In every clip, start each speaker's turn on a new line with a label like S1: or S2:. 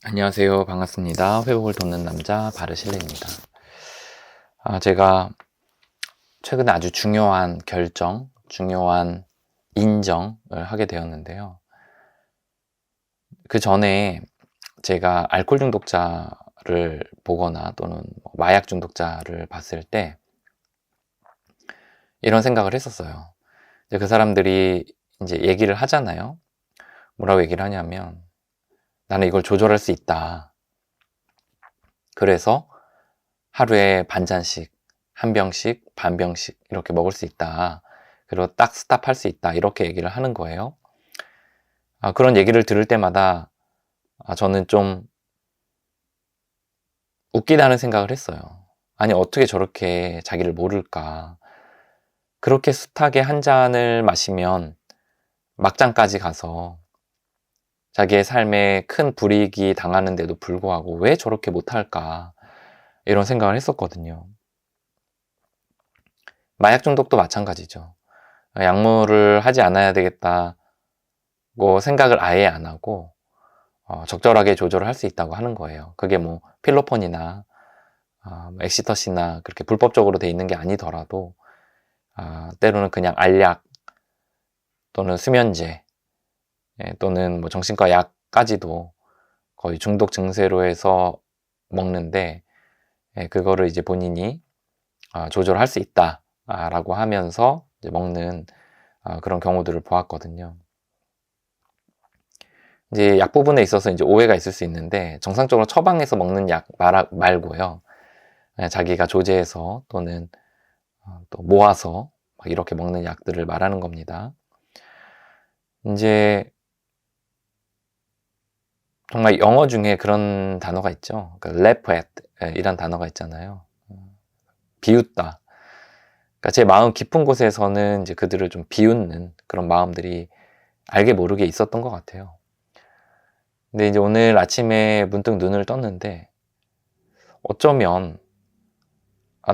S1: 안녕하세요. 반갑습니다. 회복을 돕는 남자 바르실레입니다. 제가 최근에 아주 중요한 결정, 중요한 인정을 하게 되었는데요. 그 전에 제가 알코올 중독자를 보거나 또는 마약 중독자를 봤을 때 이런 생각을 했었어요. 이제 그 사람들이 이제 얘기를 하잖아요. 뭐라고 얘기를 하냐면 나는 이걸 조절할 수 있다. 그래서 하루에 반 잔씩, 한 병씩, 반 병씩 이렇게 먹을 수 있다. 그리고 딱 스탑할 수 있다. 이렇게 얘기를 하는 거예요. 그런 얘기를 들을 때마다 저는 좀 웃기다는 생각을 했어요. 아니, 어떻게 저렇게 자기를 모를까. 그렇게 숱하게 한 잔을 마시면 막장까지 가서 자기의 삶에 큰 불이익이 당하는데도 불구하고 왜 저렇게 못할까. 이런 생각을 했었거든요. 마약 중독도 마찬가지죠. 약물을 하지 않아야 되겠다고 생각을 아예 안 하고 적절하게 조절을 할 수 있다고 하는 거예요. 그게 뭐 필로폰이나 엑시터시나 그렇게 불법적으로 돼 있는 게 아니더라도 때로는 그냥 알약 또는 수면제 또는 뭐 정신과 약까지도 거의 중독 증세로 해서 먹는데 그거를 이제 본인이 조절할 수 있다라고 하면서 이제 먹는 그런 경우들을 보았거든요. 이제 약 부분에 있어서 이제 오해가 있을 수 있는데 정상적으로 처방해서 먹는 약 말고요. 자기가 조제해서 또는 또 모아서 막 이렇게 먹는 약들을 말하는 겁니다. 이제 정말 영어 중에 그런 단어가 있죠. 그러니까 laugh at 이란 단어가 있잖아요. 비웃다. 그러니까 제 마음 깊은 곳에서는 이제 그들을 좀 비웃는 그런 마음들이 알게 모르게 있었던 것 같아요. 근데 이제 오늘 아침에 문득 눈을 떴는데 어쩌면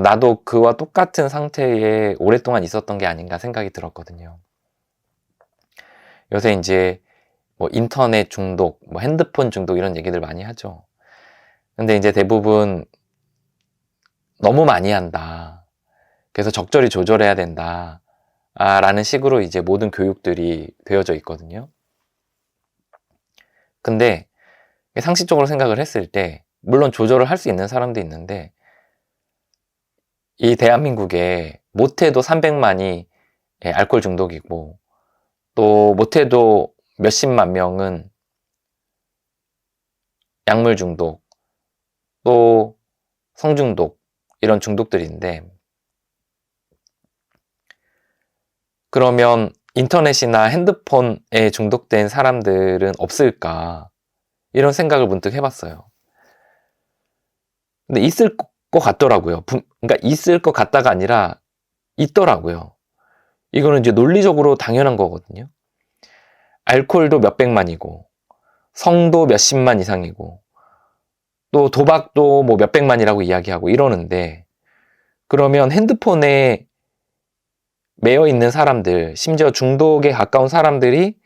S1: 나도 그와 똑같은 상태에 오랫동안 있었던 게 아닌가 생각이 들었거든요. 요새 이제 뭐 인터넷 중독, 뭐 핸드폰 중독 이런 얘기들 많이 하죠. 근데 이제 대부분 너무 많이 한다. 그래서 적절히 조절해야 된다. 라는 식으로 이제 모든 교육들이 되어져 있거든요. 근데 상식적으로 생각을 했을 때 물론 조절을 할 수 있는 사람도 있는데 이 대한민국에 못해도 300만이 알코올 중독이고 또 못해도 몇십만 명은 약물 중독 또 성중독 이런 중독들인데 그러면 인터넷이나 핸드폰에 중독된 사람들은 없을까 이런 생각을 문득 해봤어요. 근데 있을 것 같더라고요. 그러니까 있을 것 같다가 아니라 있더라고요. 이거는 이제 논리적으로 당연한 거거든요. 알코올도 몇백만이고 성도 몇십만 이상이고 또 도박도 뭐 몇백만이라고 이야기하고 이러는데 그러면 핸드폰에 매여 있는 사람들, 심지어 중독에 가까운 사람들이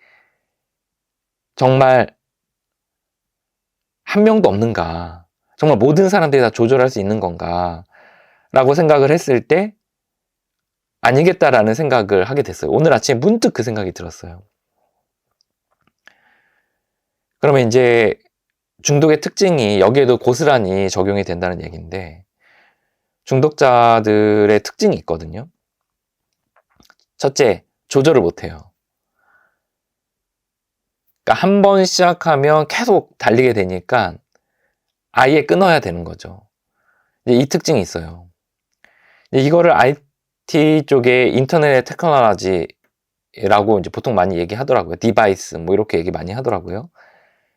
S1: 정말 한 명도 없는가? 정말 모든 사람들이 다 조절할 수 있는 건가? 라고 생각을 했을 때 아니겠다라는 생각을 하게 됐어요. 오늘 아침에 문득 그 생각이 들었어요. 그러면 이제 중독의 특징이 여기에도 고스란히 적용이 된다는 얘기인데 중독자들의 특징이 있거든요. 첫째, 조절을 못해요. 그러니까 한 번 시작하면 계속 달리게 되니까 아예 끊어야 되는 거죠. 이 특징이 있어요. 이거를 IT 쪽에 인터넷 테크놀로지라고 이제 보통 많이 얘기하더라고요. 디바이스 뭐 이렇게 얘기 많이 하더라고요.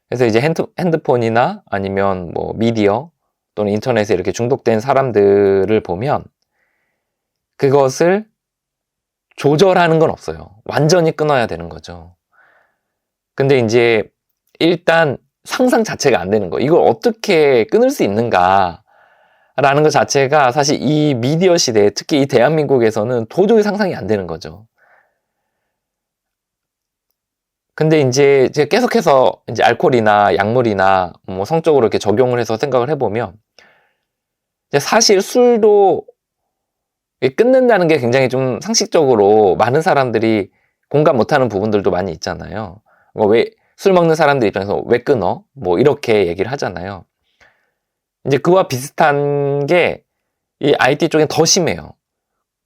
S1: 그래서 이제 핸드폰이나 아니면 뭐 미디어 또는 인터넷에 이렇게 중독된 사람들을 보면 그것을 조절하는 건 없어요. 완전히 끊어야 되는 거죠. 근데 이제 일단 상상 자체가 안 되는 거. 이걸 어떻게 끊을 수 있는가? 라는 것 자체가 사실 이 미디어 시대에 특히 이 대한민국에서는 도저히 상상이 안 되는 거죠. 근데 이제 제가 계속해서 이제 알코올이나 약물이나 뭐 성적으로 이렇게 적용을 해서 생각을 해보면, 이제 사실 술도 끊는다는 게 굉장히 좀 상식적으로 많은 사람들이 공감 못하는 부분들도 많이 있잖아요. 뭐 왜, 술 먹는 사람들 입장에서 왜 끊어? 뭐 이렇게 얘기를 하잖아요. 이제 그와 비슷한 게 이 IT 쪽엔 더 심해요.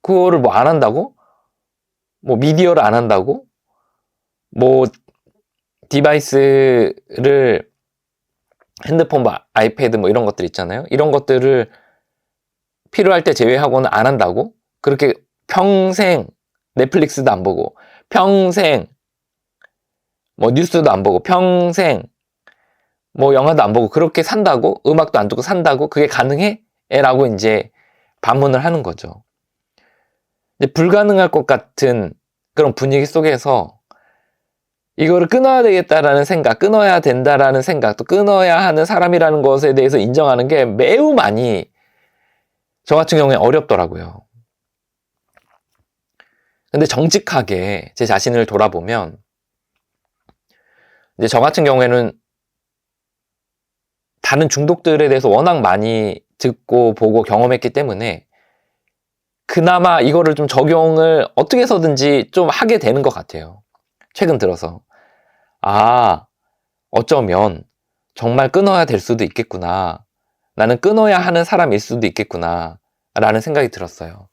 S1: 그거를 뭐 안 한다고? 뭐 미디어를 안 한다고? 뭐 디바이스를 핸드폰, 뭐 아이패드 뭐 이런 것들 있잖아요. 이런 것들을 필요할 때 제외하고는 안 한다고? 그렇게 평생 넷플릭스도 안 보고, 평생 뭐 뉴스도 안 보고, 평생 뭐 영화도 안 보고 그렇게 산다고? 음악도 안 듣고 산다고? 그게 가능해? 라고 이제 반문을 하는 거죠. 이제 불가능할 것 같은 그런 분위기 속에서 이거를 끊어야 되겠다라는 생각, 끊어야 된다라는 생각, 또 끊어야 하는 사람이라는 것에 대해서 인정하는 게 매우 많이 저 같은 경우에 어렵더라고요. 근데 정직하게 제 자신을 돌아보면, 이제 저 같은 경우에는 다른 중독들에 대해서 워낙 많이 듣고 보고 경험했기 때문에 그나마 이거를 좀 적용을 어떻게 해서든지 좀 하게 되는 것 같아요. 최근 들어서. 아, 어쩌면 정말 끊어야 될 수도 있겠구나. 나는 끊어야 하는 사람일 수도 있겠구나. 라는 생각이 들었어요.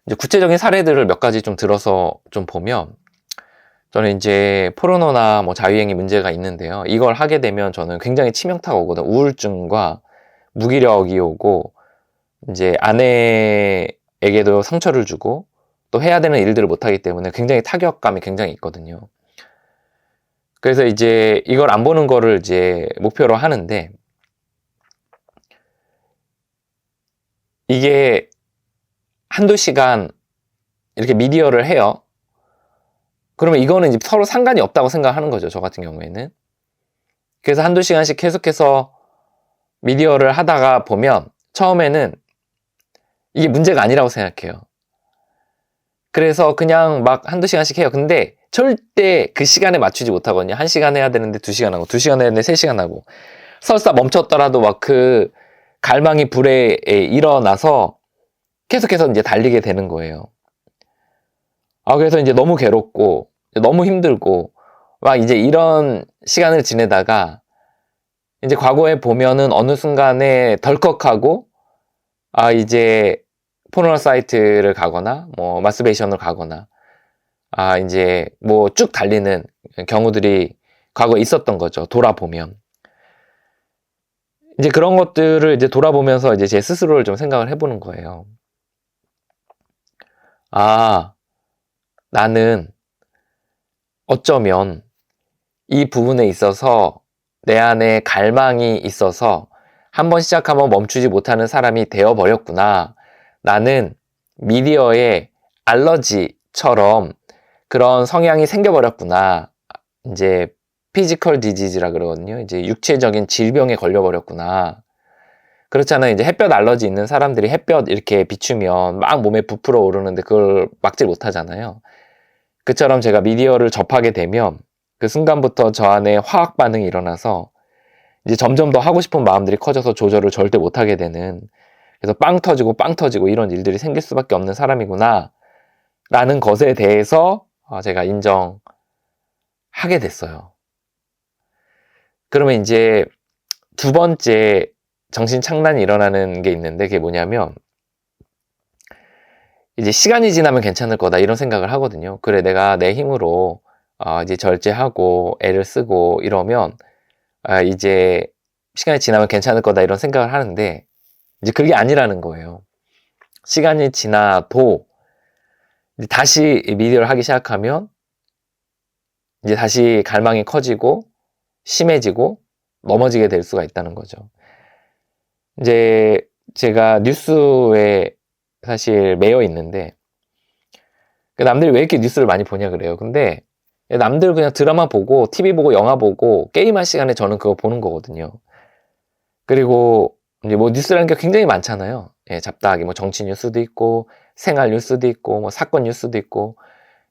S1: 이제 구체적인 사례들을 몇 가지 좀 들어서 좀 보면, 저는 이제 포르노나 뭐 자유행위 문제가 있는데요. 이걸 하게 되면 저는 굉장히 치명타가 오거든요. 우울증과 무기력이 오고, 이제 아내에게도 상처를 주고, 또 해야 되는 일들을 못하기 때문에 굉장히 타격감이 굉장히 있거든요. 그래서 이제 이걸 안 보는 거를 이제 목표로 하는데, 이게 한두 시간 이렇게 미디어를 해요. 그러면 이거는 이제 서로 상관이 없다고 생각하는 거죠. 저 같은 경우에는. 그래서 한두 시간씩 계속해서 미디어를 하다가 보면 처음에는 이게 문제가 아니라고 생각해요. 그래서 그냥 막 한두 시간씩 해요. 근데 절대 그 시간에 맞추지 못하거든요. 1시간 해야 되는데 2시간 하고, 2시간 해야 되는데 3시간 하고. 설사 멈췄더라도 막 그 갈망이 불에 일어나서 계속해서 이제 달리게 되는 거예요. 그래서 이제 너무 괴롭고, 너무 힘들고, 막 이제 이런 시간을 지내다가, 이제 과거에 보면은 어느 순간에 덜컥하고, 이제 포르노 사이트를 가거나, 뭐, 마스베이션을 가거나, 이제 뭐 쭉 달리는 경우들이 과거에 있었던 거죠. 돌아보면. 이제 그런 것들을 이제 돌아보면서 이제 제 스스로를 좀 생각을 해보는 거예요. 나는 어쩌면 이 부분에 있어서 내 안에 갈망이 있어서 한번 시작하면 멈추지 못하는 사람이 되어버렸구나. 나는 미디어에 알러지처럼 그런 성향이 생겨버렸구나. 이제 피지컬 디지즈라 그러거든요. 이제 육체적인 질병에 걸려버렸구나. 그렇잖아요. 이제 햇볕 알러지 있는 사람들이 햇볕 이렇게 비추면 막 몸에 부풀어 오르는데 그걸 막지 못하잖아요. 그처럼 제가 미디어를 접하게 되면 그 순간부터 저 안에 화학 반응이 일어나서 이제 점점 더 하고 싶은 마음들이 커져서 조절을 절대 못하게 되는, 그래서 빵 터지고 이런 일들이 생길 수밖에 없는 사람이구나 라는 것에 대해서 제가 인정하게 됐어요. 그러면 이제 두 번째 정신 착란이 일어나는 게 있는데, 그게 뭐냐면 이제 시간이 지나면 괜찮을 거다 이런 생각을 하거든요. 그래, 내가 내 힘으로 이제 절제하고 애를 쓰고 이러면 이제 시간이 지나면 괜찮을 거다 이런 생각을 하는데, 이제 그게 아니라는 거예요. 시간이 지나도 이제 다시 미디어를 하기 시작하면 이제 다시 갈망이 커지고 심해지고 넘어지게 될 수가 있다는 거죠. 이제 제가 뉴스에 사실 매여 있는데, 남들이 왜 이렇게 뉴스를 많이 보냐 그래요. 근데 남들 그냥 드라마 보고 TV 보고 영화 보고 게임할 시간에 저는 그거 보는 거거든요. 그리고 이제 뭐 뉴스라는 게 굉장히 많잖아요. 잡다하게 뭐 정치 뉴스도 있고 생활 뉴스도 있고 뭐 사건 뉴스도 있고,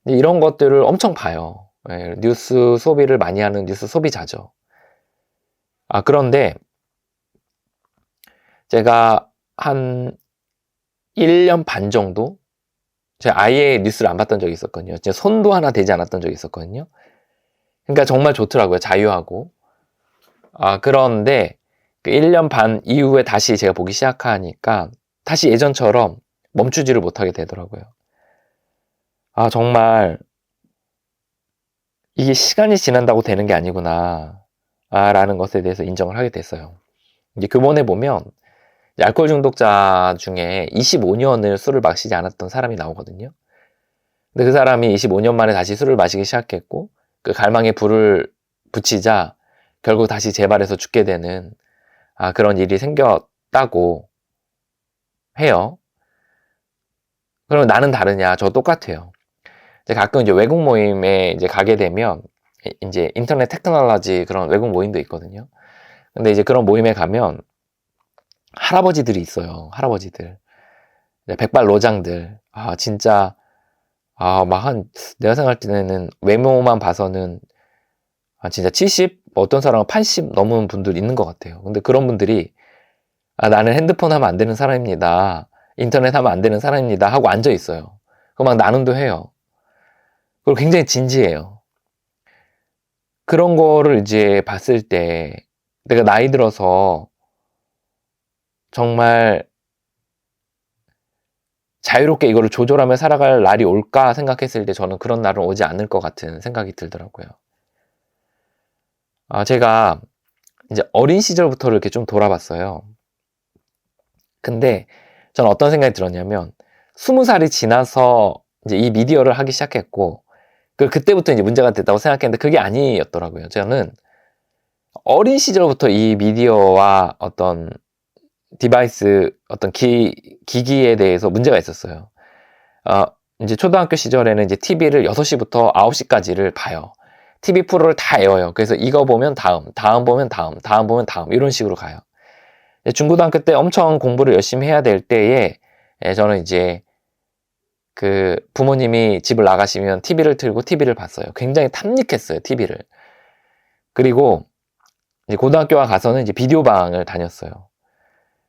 S1: 이런 것들을 엄청 봐요. 예, 뉴스 소비를 많이 하는 뉴스 소비자죠. 그런데 제가 한 1년 반 정도 제가 아예 뉴스를 안 봤던 적이 있었거든요. 진짜 손도 하나 대지 않았던 적이 있었거든요. 그러니까 정말 좋더라고요. 자유하고. 그런데 그 1년 반 이후에 다시 제가 보기 시작하니까 다시 예전처럼 멈추지를 못하게 되더라고요. 정말 이게 시간이 지난다고 되는 게 아니구나 라는 것에 대해서 인정을 하게 됐어요. 이제 교본에 보면 알코올 중독자 중에 25년을 술을 마시지 않았던 사람이 나오거든요. 근데 그 사람이 25년 만에 다시 술을 마시기 시작했고 그 갈망에 불을 붙이자 결국 다시 재발해서 죽게 되는 그런 일이 생겼다고 해요. 그럼 나는 다르냐? 저 똑같아요. 가끔 이제 외국 모임에 이제 가게 되면 이제 인터넷 테크놀로지 그런 외국 모임도 있거든요. 근데 이제 그런 모임에 가면 할아버지들이 있어요. 할아버지들. 백발 노장들. 진짜 내가 생각할 때는 외모만 봐서는 진짜 70, 어떤 사람은 80 넘은 분들 있는 것 같아요. 근데 그런 분들이 나는 핸드폰 하면 안 되는 사람입니다. 인터넷 하면 안 되는 사람입니다. 하고 앉아 있어요. 그거 막 나눔도 해요. 그리고 굉장히 진지해요. 그런 거를 이제 봤을 때 내가 나이 들어서 정말 자유롭게 이거를 조절하며 살아갈 날이 올까 생각했을 때 저는 그런 날은 오지 않을 것 같은 생각이 들더라고요. 제가 이제 어린 시절부터 이렇게 좀 돌아봤어요. 근데 저는 어떤 생각이 들었냐면 20살이 지나서 이제 이 미디어를 하기 시작했고 그때부터 이제 문제가 됐다고 생각했는데 그게 아니었더라고요. 저는 어린 시절부터 이 미디어와 어떤 디바이스, 어떤 기기에 대해서 문제가 있었어요. 이제 초등학교 시절에는 이제 TV를 6시부터 9시까지를 봐요. TV 프로를 다 외워요. 그래서 이거 보면 다음 보면 다음 보면 다음, 이런 식으로 가요. 중고등학교 때 엄청 공부를 열심히 해야 될 때에 저는 이제 그 부모님이 집을 나가시면 TV를 틀고 TV를 봤어요. 굉장히 탐닉했어요, TV를. 그리고 이제 고등학교가 가서는 이제 비디오 방을 다녔어요.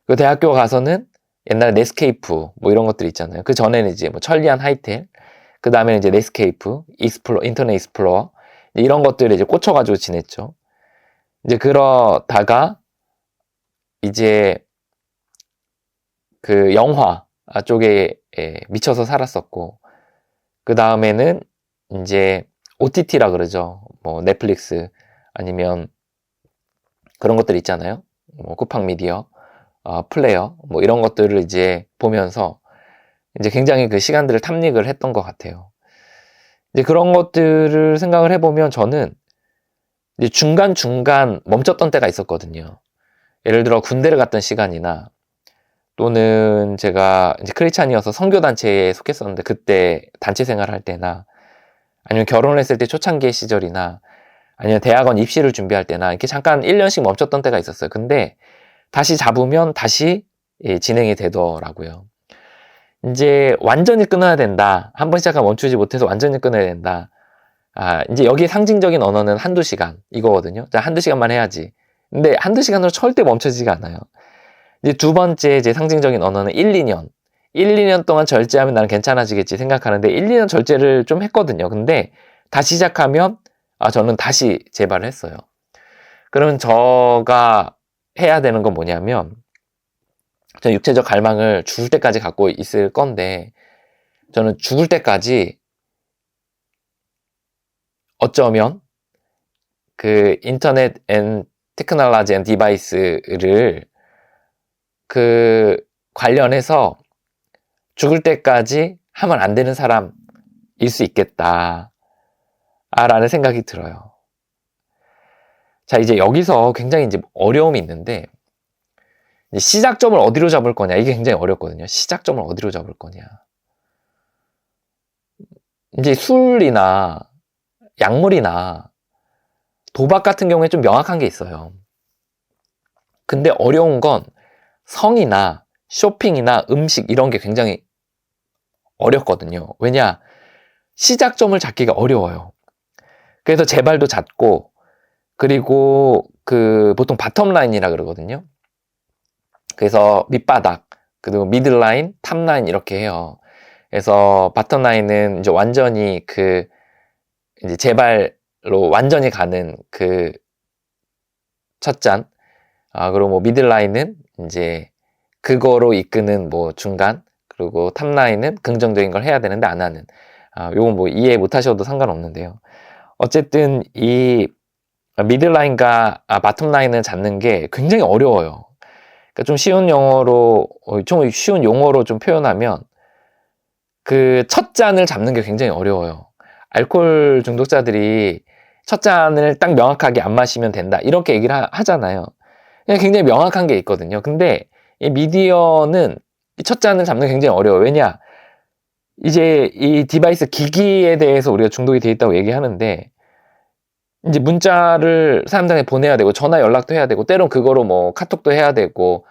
S1: 그 대학교 가서는 옛날에 넷스케이프 뭐 이런 것들 있잖아요. 그 전에는 이제 뭐 천리안 하이텔, 그 다음에는 이제 넷스케이프, 인터넷 익스플로러 이런 것들에 이제 꽂혀가지고 지냈죠. 이제 그러다가 이제 그 영화 쪽에 미쳐서 살았었고, 그 다음에는 이제 OTT라 그러죠. 뭐 넷플릭스 아니면 그런 것들 있잖아요. 뭐 쿠팡 미디어, 플레이어 뭐 이런 것들을 이제 보면서 이제 굉장히 그 시간들을 탐닉을 했던 것 같아요. 이제 그런 것들을 생각을 해보면 저는 이제 중간중간 멈췄던 때가 있었거든요. 예를 들어 군대를 갔던 시간이나 또는 제가 이제 크리스찬이어서 선교단체에 속했었는데 그때 단체 생활을 할 때나 아니면 결혼을 했을 때 초창기 시절이나 아니면 대학원 입시를 준비할 때나 이렇게 잠깐 1년씩 멈췄던 때가 있었어요. 근데 다시 잡으면 다시 진행이 되더라고요. 이제 완전히 끊어야 된다. 한 번 시작하면 멈추지 못해서 완전히 끊어야 된다. 이제 여기 상징적인 언어는 한두 시간 이거거든요. 자, 한두 시간만 해야지. 근데 한두 시간으로 절대 멈춰지지가 않아요. 이제 두 번째 제 상징적인 언어는 1, 2년. 1, 2년 동안 절제하면 나는 괜찮아지겠지 생각하는데 1, 2년 절제를 좀 했거든요. 근데 다시 시작하면 저는 다시 재발을 했어요. 그러면 저가 해야 되는 건 뭐냐면 저는 육체적 갈망을 죽을 때까지 갖고 있을 건데 저는 죽을 때까지 어쩌면 그 인터넷 앤 테크놀로지 앤 디바이스를 그 관련해서 죽을 때까지 하면 안 되는 사람일 수 있겠다 라는 생각이 들어요. 자, 이제 여기서 굉장히 이제 어려움이 있는데 시작점을 어디로 잡을 거냐, 이게 굉장히 어렵거든요. 시작점을 어디로 잡을 거냐. 이제 술이나 약물이나 도박 같은 경우에 좀 명확한 게 있어요. 근데 어려운 건 성이나 쇼핑이나 음식 이런 게 굉장히 어렵거든요. 왜냐, 시작점을 잡기가 어려워요. 그래서 재발도 잦고, 그리고 보통 바텀라인이라 그러거든요. 그래서 밑바닥, 그리고 미들라인, 탑라인 이렇게 해요. 그래서 바텀라인은 이제 완전히 이제 재발로 완전히 가는 첫 잔. 그리고 뭐 미들라인은 이제 그거로 이끄는 뭐 중간, 그리고 탑라인은 긍정적인 걸 해야 되는데 안 하는. 요건 뭐 이해 못 하셔도 상관없는데요. 어쨌든 이 미들라인과 바텀라인을 잡는 게 굉장히 어려워요. 그러니까 좀 쉬운 용어로 좀 표현하면 첫 잔을 잡는 게 굉장히 어려워요. 알코올 중독자들이 첫 잔을 딱 명확하게 안 마시면 된다 이렇게 얘기를 하잖아요. 그냥 굉장히 명확한 게 있거든요. 근데 이 미디어는 첫 잔을 잡는 게 굉장히 어려워요. 왜냐? 이제 이 디바이스 기기에 대해서 우리가 중독이 돼 있다고 얘기하는데, 이제 문자를 사람들한테 보내야 되고, 전화 연락도 해야 되고, 때론 그거로 뭐 카톡도 해야 되고,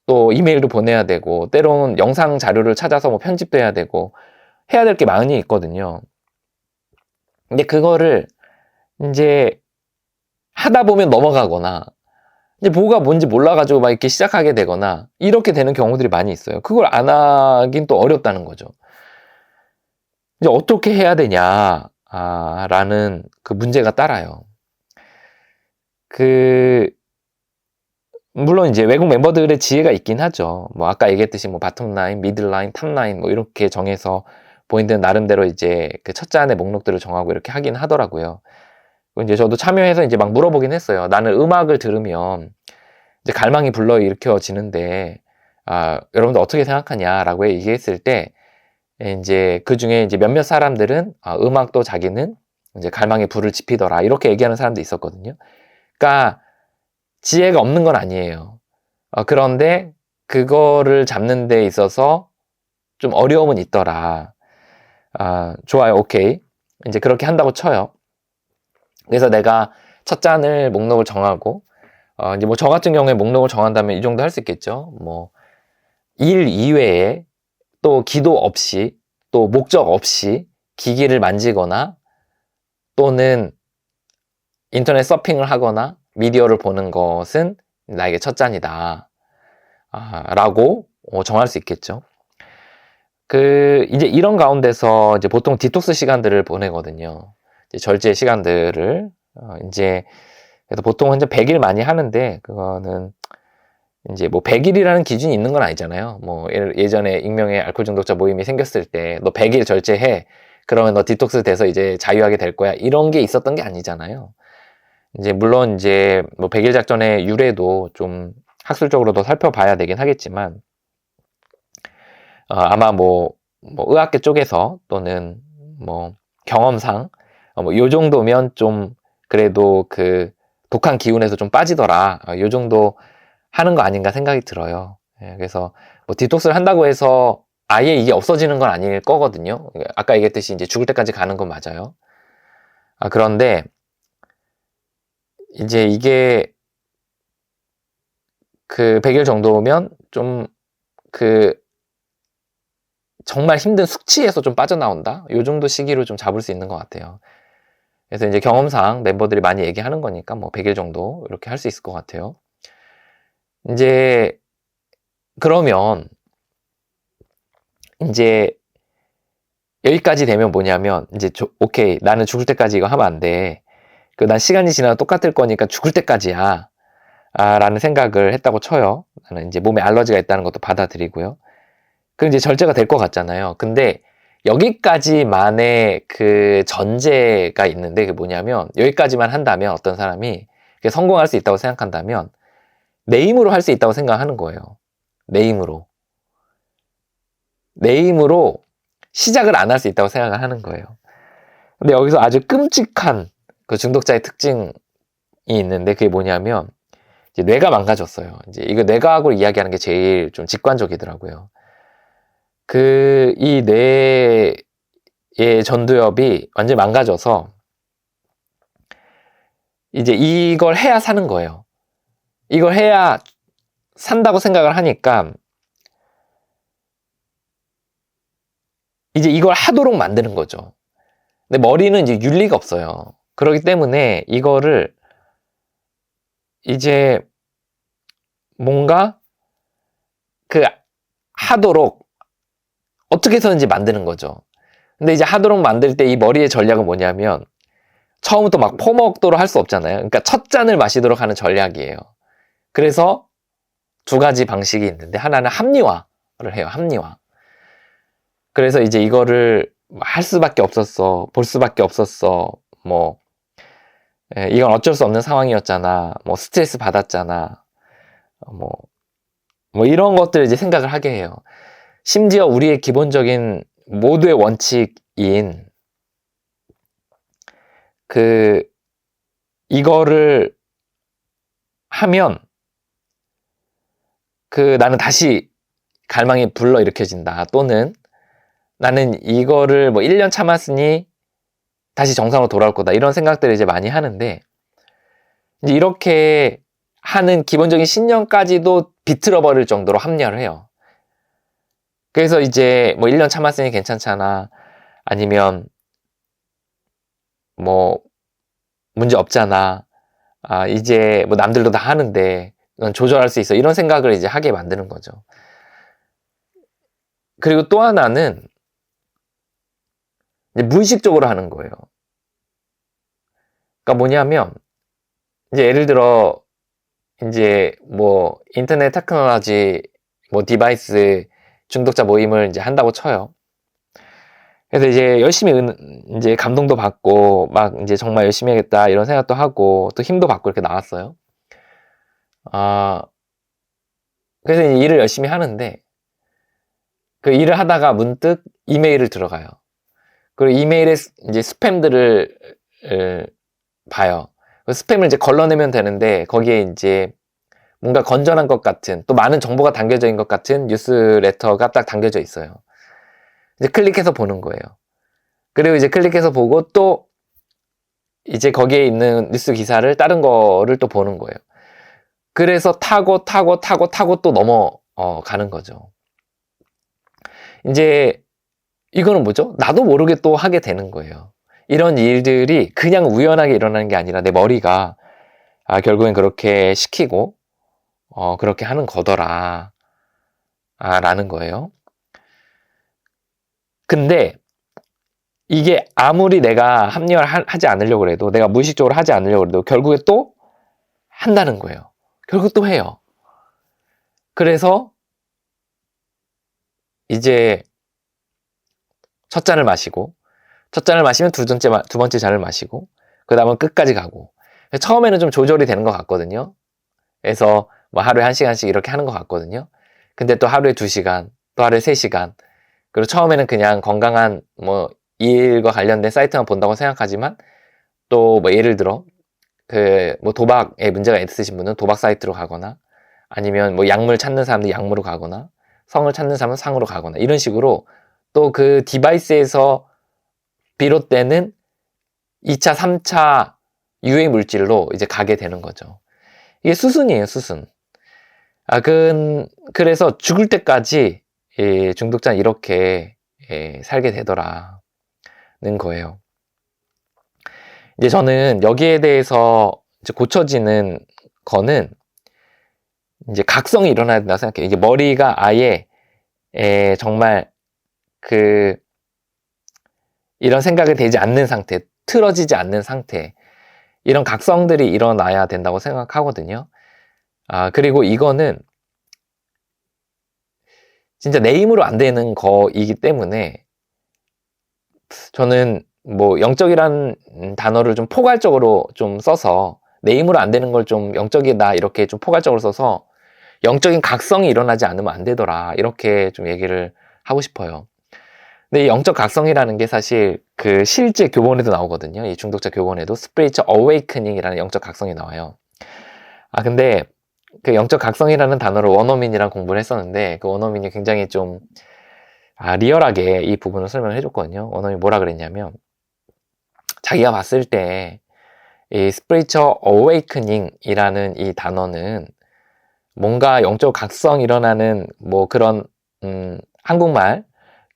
S1: 또 이메일도 보내야 되고, 때론 영상 자료를 찾아서 뭐 편집도 해야 되고, 해야 될 게 많이 있거든요. 근데 그거를 이제 하다 보면 넘어가거나, 이제 뭐가 뭔지 몰라가지고 막 이렇게 시작하게 되거나, 이렇게 되는 경우들이 많이 있어요. 그걸 안 하긴 또 어렵다는 거죠. 이제 어떻게 해야 되냐, 라는 문제가 따라요. 물론 이제 외국 멤버들의 지혜가 있긴 하죠. 뭐 아까 얘기했듯이 뭐 바텀라인, 미들라인, 탑라인 뭐 이렇게 정해서 본인들 나름대로 이제 첫 잔의 목록들을 정하고 이렇게 하긴 하더라고요. 이제 저도 참여해서 이제 막 물어보긴 했어요. 나는 음악을 들으면 이제 갈망이 불러일으켜지는데, 여러분들 어떻게 생각하냐라고 얘기했을 때, 이제 그 중에 이제 몇몇 사람들은 음악도 자기는 이제 갈망에 불을 지피더라 이렇게 얘기하는 사람도 있었거든요. 그러니까 지혜가 없는 건 아니에요. 그런데 그거를 잡는 데 있어서 좀 어려움은 있더라. 좋아요, 오케이. 이제 그렇게 한다고 쳐요. 그래서 내가 첫 잔을 목록을 정하고, 이제 뭐 저 같은 경우에 목록을 정한다면 이 정도 할 수 있겠죠. 뭐 일 이외에 또 기도 없이, 또 목적 없이 기기를 만지거나 또는 인터넷 서핑을 하거나 미디어를 보는 것은 나에게 첫 잔이다. 라고 정할 수 있겠죠. 이제 이런 가운데서 이제 보통 디톡스 시간들을 보내거든요. 이제 절제 시간들을, 이제, 그래서 보통 이제 100일 많이 하는데, 그거는 이제 뭐 100일이라는 기준이 있는 건 아니잖아요. 뭐 예전에 익명의 알코올 중독자 모임이 생겼을 때 너 100일 절제해. 그러면 너 디톡스 돼서 이제 자유하게 될 거야. 이런 게 있었던 게 아니잖아요. 이제 물론 이제 뭐 100일 작전의 유래도 좀 학술적으로 더 살펴봐야 되긴 하겠지만, 아마 뭐 의학계 쪽에서 또는 뭐 경험상 요 정도면 좀 그래도 독한 기운에서 좀 빠지더라. 요 정도 하는 거 아닌가 생각이 들어요. 그래서 뭐 디톡스를 한다고 해서 아예 이게 없어지는 건 아닐 거거든요. 아까 얘기했듯이 이제 죽을 때까지 가는 건 맞아요. 그런데 이제 이게 100일 정도면 좀 정말 힘든 숙취에서 좀 빠져나온다? 요 정도 시기로 좀 잡을 수 있는 것 같아요. 그래서 이제 경험상 멤버들이 많이 얘기하는 거니까 뭐 100일 정도 이렇게 할 수 있을 것 같아요. 이제 그러면 이제 여기까지 되면 뭐냐면 이제 오케이, 나는 죽을 때까지 이거 하면 안 돼. 난 시간이 지나도 똑같을 거니까 죽을 때까지야. 라는 생각을 했다고 쳐요. 나는 이제 몸에 알러지가 있다는 것도 받아들이고요. 그럼 이제 절제가 될 것 같잖아요. 근데 여기까지만의 전제가 있는데 그게 뭐냐면, 여기까지만 한다면 어떤 사람이 성공할 수 있다고 생각한다면 내 힘으로 할 수 있다고 생각하는 거예요. 내 힘으로 시작을 안 할 수 있다고 생각을 하는 거예요. 근데 여기서 아주 끔찍한 중독자의 특징이 있는데, 그게 뭐냐면 이제 뇌가 망가졌어요. 이제 이거 뇌과학으로 이야기하는 게 제일 좀 직관적이더라고요. 이 뇌의 전두엽이 완전히 망가져서 이제 이걸 해야 사는 거예요. 이걸 해야 산다고 생각을 하니까 이제 이걸 하도록 만드는 거죠. 근데 머리는 이제 윤리가 없어요. 그렇기 때문에 이거를 이제 뭔가 그 하도록 어떻게 해서든지 만드는 거죠. 근데 이제 하도록 만들 때 이 머리의 전략은 뭐냐면 처음부터 막 퍼먹도록 할 수 없잖아요. 그러니까 첫 잔을 마시도록 하는 전략이에요. 그래서 두 가지 방식이 있는데 하나는 합리화를 해요. 합리화. 그래서 이제 이거를 할 수밖에 없었어. 볼 수밖에 없었어. 뭐 이건 어쩔 수 없는 상황이었잖아. 뭐 스트레스 받았잖아. 뭐 이런 것들을 이제 생각을 하게 해요. 심지어 우리의 기본적인 모두의 원칙인 이거를 하면 나는 다시 갈망이 불러일으켜진다. 또는 나는 이거를 뭐 1년 참았으니 다시 정상으로 돌아올 거다. 이런 생각들을 이제 많이 하는데 이제 이렇게 하는 기본적인 신념까지도 비틀어 버릴 정도로 합리화를 해요. 그래서 이제 뭐 1년 참았으니 괜찮잖아. 아니면 뭐 문제 없잖아. 이제 뭐 남들도 다 하는데 넌 조절할 수 있어. 이런 생각을 이제 하게 만드는 거죠. 그리고 또 하나는 이제 무의식적으로 하는 거예요. 그러니까 뭐냐면 이제 예를 들어 이제 뭐 인터넷 테크놀로지 뭐 디바이스 중독자 모임을 이제 한다고 쳐요. 그래서 이제 열심히 이제 감동도 받고 막 이제 정말 열심히 하겠다 이런 생각도 하고 또 힘도 받고 이렇게 나왔어요. 그래서 이제 일을 열심히 하는데 그 일을 하다가 문득 이메일을 들어가요. 그리고 이메일에 이제 스팸들을 봐요. 스팸을 이제 걸러내면 되는데 거기에 이제 뭔가 건전한 것 같은 또 많은 정보가 담겨져 있는 것 같은 뉴스레터가 딱 담겨져 있어요. 이제 클릭해서 보는 거예요. 그리고 이제 클릭해서 보고 또 이제 거기에 있는 뉴스 기사를 다른 거를 또 보는 거예요. 그래서 타고 또 넘어가는 거죠. 이제 이거는 뭐죠? 나도 모르게 또 하게 되는 거예요. 이런 일들이 그냥 우연하게 일어나는 게 아니라 내 머리가 결국엔 그렇게 시키고 그렇게 하는 거더라 라는 거예요. 근데 이게 아무리 내가 합리화를 하지 않으려고 해도 내가 무의식적으로 하지 않으려고 해도 결국에 또 한다는 거예요. 결국 또 해요. 그래서 이제 첫 잔을 마시고 첫 잔을 마시면 두 번째 잔을 마시고 그 다음은 끝까지 가고 처음에는 좀 조절이 되는 것 같거든요. 그래서 뭐 하루에 1시간씩 이렇게 하는 것 같거든요. 근데 또 하루에 2시간 또 하루에 3시간 그리고 처음에는 그냥 건강한 뭐 일과 관련된 사이트만 본다고 생각하지만 또 뭐 예를 들어 뭐 도박에 문제가 있으신 분은 도박 사이트로 가거나 아니면 뭐 약물 찾는 사람들 약물로 가거나 성을 찾는 사람은 상으로 가거나 이런 식으로 또 그 디바이스에서 비롯되는 2차, 3차 유해 물질로 이제 가게 되는 거죠. 이게 수순이에요, 수순. 그래서 죽을 때까지 중독자는 이렇게 살게 되더라는 거예요. 이제 저는 여기에 대해서 이제 고쳐지는 거는 이제 각성이 일어나야 된다고 생각해요. 이제 머리가 아예 정말 이런 생각이 되지 않는 상태, 틀어지지 않는 상태, 이런 각성들이 일어나야 된다고 생각하거든요. 그리고 이거는 진짜 내 힘으로 안 되는 거이기 때문에 저는 뭐 영적이란 단어를 좀 포괄적으로 좀 써서 내 힘으로 안 되는 걸 좀 영적이다 이렇게 좀 포괄적으로 써서 영적인 각성이 일어나지 않으면 안 되더라 이렇게 좀 얘기를 하고 싶어요. 근데 이 영적 각성이라는 게 사실 실제 교본에도 나오거든요. 이 중독자 교본에도 Spiritual Awakening이라는 영적 각성이 나와요. 근데 그 영적 각성이라는 단어를 원어민이랑 공부를 했었는데 그 원어민이 굉장히 좀 리얼하게 이 부분을 설명을 해줬거든요. 원어민이 뭐라 그랬냐면 자기가 봤을 때 이 Spiritual Awakening이라는 이 단어는 뭔가 영적 각성이 일어나는 뭐 그런 한국말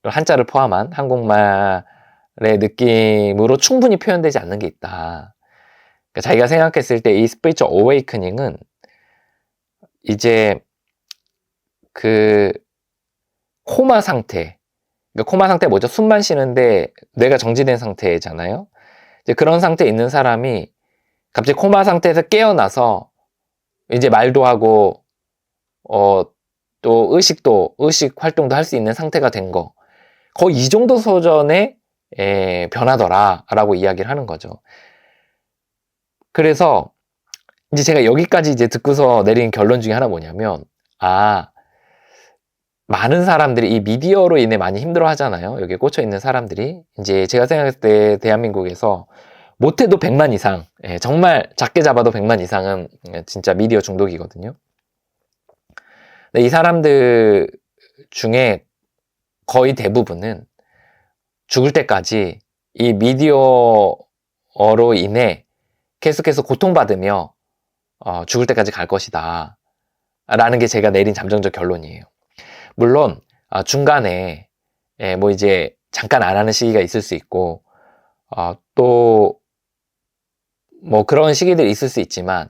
S1: 한자를 포함한 한국말 느낌으로 충분히 표현되지 않는 게 있다. 그러니까 자기가 생각했을 때 이 스피리추얼 어웨이크닝은 이제 그 코마 상태, 그러니까 코마 상태 뭐죠? 숨만 쉬는데 뇌가 정지된 상태잖아요. 이제 그런 상태에 있는 사람이 갑자기 코마 상태에서 깨어나서 이제 말도 하고 또 의식 활동도 할 수 있는 상태가 된 거, 거의 이 정도 수준의 변하더라라고 이야기를 하는 거죠. 그래서 이제 제가 여기까지 이제 듣고서 내린 결론 중에 하나 뭐냐면, 많은 사람들이 이 미디어로 인해 많이 힘들어 하잖아요. 여기에 꽂혀 있는 사람들이. 이제 제가 생각했을 때 대한민국에서 못해도 100만 이상, 정말 작게 잡아도 100만 이상은 진짜 미디어 중독이거든요. 근데 이 사람들 중에 거의 대부분은 죽을 때까지 이 미디어로 인해 계속해서 고통받으며 죽을 때까지 갈 것이다 라는 게 제가 내린 잠정적 결론이에요. 물론 중간에 뭐 이제 잠깐 안 하는 시기가 있을 수 있고 또 뭐 그런 시기들이 있을 수 있지만,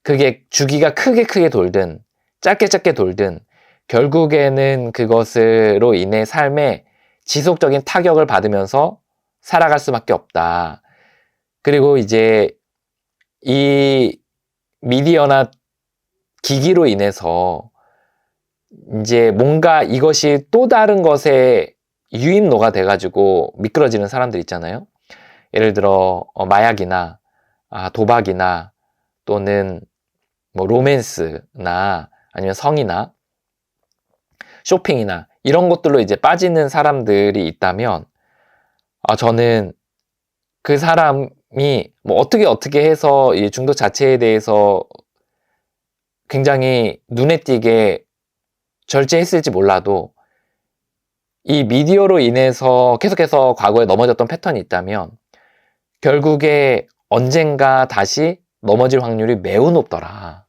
S1: 그게 주기가 크게 돌든 짧게 돌든 결국에는 그것으로 인해 삶에 지속적인 타격을 받으면서 살아갈 수밖에 없다. 그리고 이제 이 미디어나 기기로 인해서 이제 뭔가 이것이 또 다른 것에 유입노가 돼가지고 미끄러지는 사람들 있잖아요. 예를 들어 마약이나 도박이나 또는 뭐 로맨스나 아니면 성이나 쇼핑이나 이런 것들로 이제 빠지는 사람들이 있다면, 저는 그 사람이 뭐 어떻게 해서 이 중독 자체에 대해서 굉장히 눈에 띄게 절제했을지 몰라도 이 미디어로 인해서 계속해서 과거에 넘어졌던 패턴이 있다면 결국에 언젠가 다시 넘어질 확률이 매우 높더라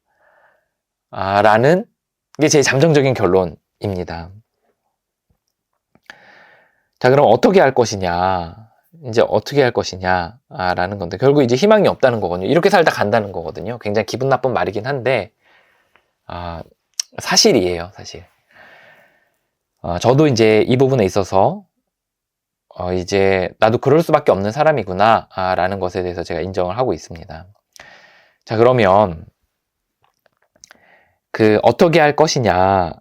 S1: 라는 게 제 잠정적인 결론입니다. 자, 그럼 어떻게 할 것이냐, 이제 어떻게 할 것이냐 라는 건데, 결국 이제 희망이 없다는 거거든요. 이렇게 살다 간다는 거거든요. 굉장히 기분 나쁜 말이긴 한데 사실이에요, 사실. 저도 이제 이 부분에 있어서 이제 나도 그럴 수밖에 없는 사람이구나 라는 것에 대해서 제가 인정을 하고 있습니다. 자, 그러면 그 어떻게 할 것이냐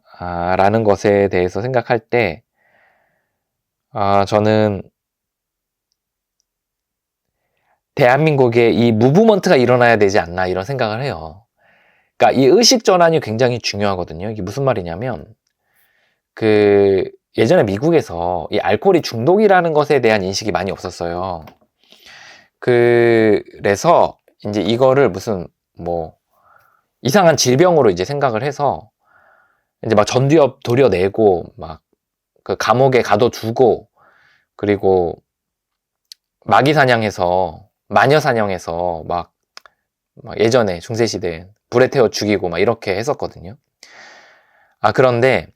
S1: 라는 것에 대해서 생각할 때 저는 대한민국에 이 무브먼트가 일어나야 되지 않나 이런 생각을 해요. 그러니까 이 의식 전환이 굉장히 중요하거든요. 이게 무슨 말이냐면, 그 예전에 미국에서 이 알코올이 중독이라는 것에 대한 인식이 많이 없었어요. 그래서 이제 이거를 무슨 뭐 이상한 질병으로 이제 생각을 해서 이제 막 전두엽 도려내고 막 그 감옥에 가둬두고, 그리고 마귀 사냥해서 마녀 사냥해서 막 예전에 중세시대 불에 태워 죽이고 막 이렇게 했었거든요. 그런데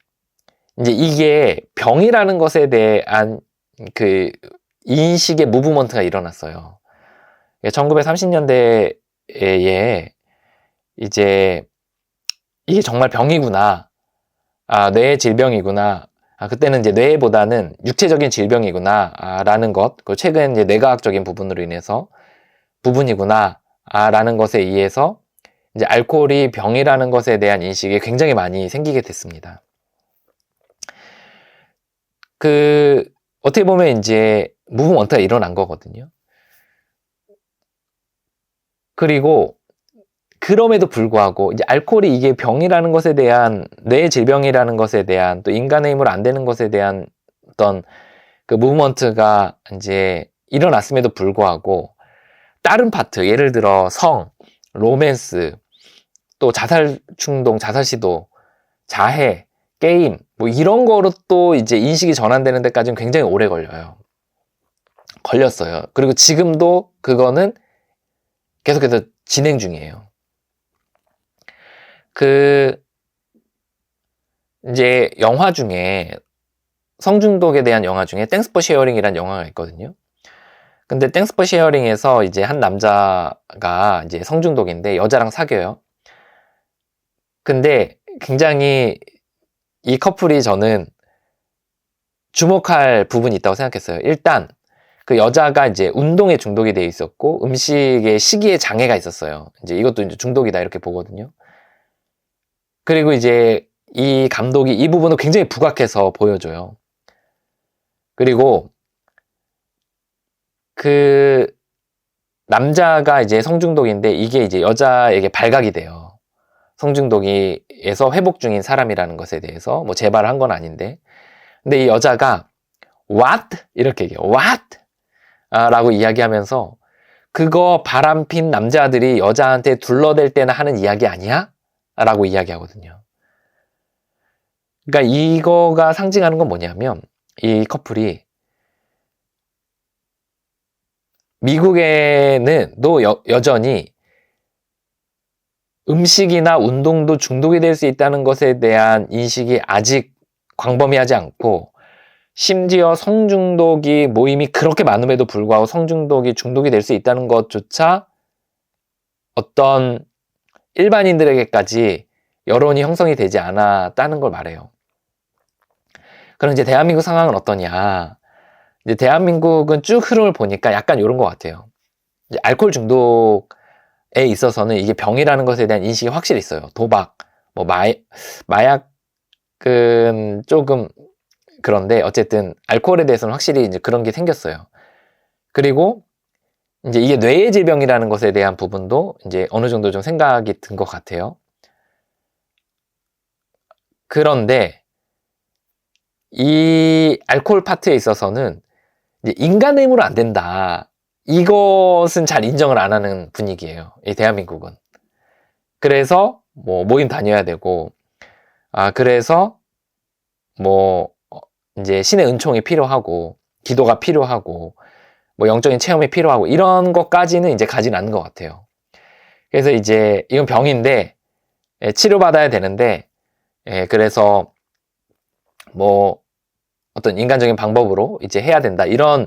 S1: 이제 이게 병이라는 것에 대한 그 인식의 무브먼트가 일어났어요. 1930년대에 이제 이게 정말 병이구나, 뇌의 질병이구나, 그때는 이제 뇌보다는 육체적인 질병이구나 라는 것, 그 최근 이제 뇌과학적인 부분으로 인해서 부분이구나 라는 것에 의해서 이제 알코올이 병이라는 것에 대한 인식이 굉장히 많이 생기게 됐습니다. 어떻게 보면 이제 무브먼트가 일어난 거거든요. 그리고 그럼에도 불구하고 이제 알코올이 이게 병이라는 것에 대한, 뇌의 질병이라는 것에 대한, 또 인간의 힘으로 안 되는 것에 대한 어떤 그 무브먼트가 이제 일어났음에도 불구하고 다른 파트, 예를 들어 성, 로맨스, 또 자살 충동, 자살 시도, 자해, 게임, 뭐 이런 거로 또 이제 인식이 전환되는 데까지는 굉장히 오래 걸렸어요. 그리고 지금도 그거는 계속해서 진행 중이에요. 이제 영화 중에 성중독에 대한 영화 중에 땡스 포 쉐어링이라는 영화가 있거든요. 근데 땡스 포 쉐어링에서 이제 한 남자가 이제 성중독인데 여자랑 사귀어요. 근데 굉장히 이 커플이 저는 주목할 부분이 있다고 생각했어요. 일단 그 여자가 이제 운동에 중독이 돼 있었고 음식에 식이에 장애가 있었어요. 이제 이것도 이제 중독이다 이렇게 보거든요. 그리고 이제 이 감독이 이 부분을 굉장히 부각해서 보여줘요. 그리고 그 남자가 이제 성중독인데 이게 이제 여자에게 발각이 돼요. 성중독에서 회복 중인 사람이라는 것에 대해서 뭐 재발을 한 건 아닌데, 근데 이 여자가 what 이렇게 얘기해요. what 라고 이야기하면서 그거 바람핀 남자들이 여자한테 둘러댈 때나 하는 이야기 아니야? 라고 이야기하거든요. 그러니까 이거가 상징하는 건 뭐냐면 이 커플이 미국에는 또 여전히 음식이나 운동도 중독이 될 수 있다는 것에 대한 인식이 아직 광범위하지 않고, 심지어 성중독이 모임이 그렇게 많음에도 불구하고 성중독이 중독이 될 수 있다는 것조차 어떤 일반인들에게까지 여론이 형성이 되지 않았다는 걸 말해요. 그럼 이제 대한민국 상황은 어떠냐? 이제 대한민국은 쭉 흐름을 보니까 약간 이런 것 같아요. 이제 알코올 중독에 있어서는 이게 병이라는 것에 대한 인식이 확실히 있어요. 도박, 뭐 마약은 조금 그런데 어쨌든 알코올에 대해서는 확실히 이제 그런 게 생겼어요. 그리고 이제 이게 뇌의 질병이라는 것에 대한 부분도 이제 어느 정도 좀 생각이 든 것 같아요. 그런데 이 알코올 파트에 있어서는 이제 인간의 힘으로 안 된다. 이것은 잘 인정을 안 하는 분위기예요. 이 대한민국은. 그래서 뭐 모임 다녀야 되고, 그래서 뭐 이제 신의 은총이 필요하고, 기도가 필요하고, 뭐 영적인 체험이 필요하고, 이런 것까지는 이제 가진 않는 것 같아요. 그래서 이제 이건 병인데 치료받아야 되는데, 그래서 뭐 어떤 인간적인 방법으로 이제 해야 된다, 이런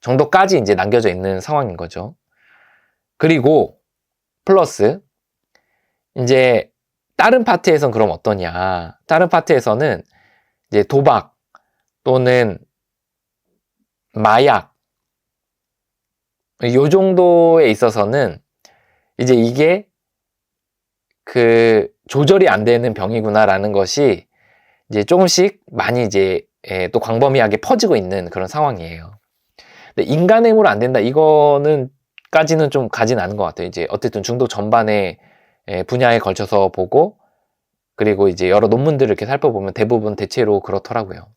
S1: 정도까지 이제 남겨져 있는 상황인 거죠. 그리고 플러스 이제 다른 파트에선 그럼 어떠냐? 다른 파트에서는 이제 도박 또는 마약, 요 정도에 있어서는 이제 이게 그 조절이 안 되는 병이구나라는 것이 이제 조금씩 많이 이제 또 광범위하게 퍼지고 있는 그런 상황이에요. 근데 인간의 힘으로 안 된다, 이거는 까지는 좀 가진 않은 것 같아요. 이제 어쨌든 중독 전반의 분야에 걸쳐서 보고, 그리고 이제 여러 논문들을 이렇게 살펴보면 대부분 대체로 그렇더라고요.